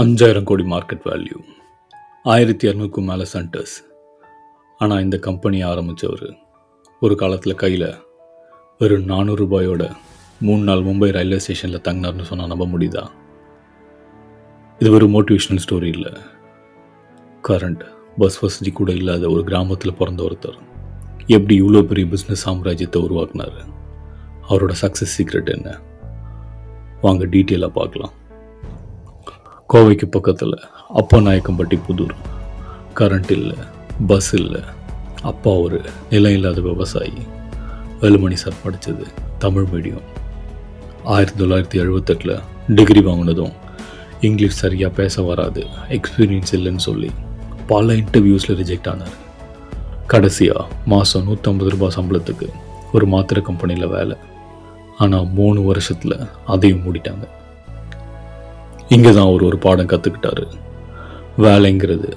5,000 கோடி market value, 1200க்கும் மேலே centres. ஆனால் இந்த கம்பெனி ஆரம்பித்தவர் ஒரு காலத்தில் கையில் வெறும் 400 ரூபாயோட 3 நாள் மும்பை ரயில்வே ஸ்டேஷனில் தங்கினார்னு சொன்னால் நம்ப முடியுதா? இது ஒரு மோட்டிவேஷனல் ஸ்டோரி இல்லை. கரண்ட் பஸ் வசதி கூட இல்லாத ஒரு கிராமத்தில் பிறந்த ஒருத்தர் எப்படி இவ்வளோ பெரிய பிஸ்னஸ் சாம்ராஜ்யத்தை உருவாக்குனார்? அவரோட சக்ஸஸ் சீக்ரெட் என்ன? வாங்க டீட்டெயிலாக பார்க்கலாம். கோவைக்கு பக்கத்தில் அப்பநாயக்கம்பட்டி புதூர். கரண்ட் இல்லை, பஸ் இல்லை. அப்பா ஒரு நிலம் இல்லாத விவசாயி. வேலுமணி சார் படித்தது தமிழ் மீடியம். 1978 டிகிரி வாங்கினதும் இங்கிலீஷ் சரியாக பேச வராது, எக்ஸ்பீரியன்ஸ் இல்லைன்னு சொல்லி பல இன்டர்வியூஸில் ரிஜெக்ட் ஆனார். கடைசியாக மாதம் 150 ரூபாய் சம்பளத்துக்கு ஒரு மாத்திரை கம்பெனியில் வேலை. ஆனால் 3 வருஷத்தில் அதையும் மூடிட்டாங்க. இங்கே தான் அவர் ஒரு பாடம் கற்றுக்கிட்டாரு. வேலைங்கிறது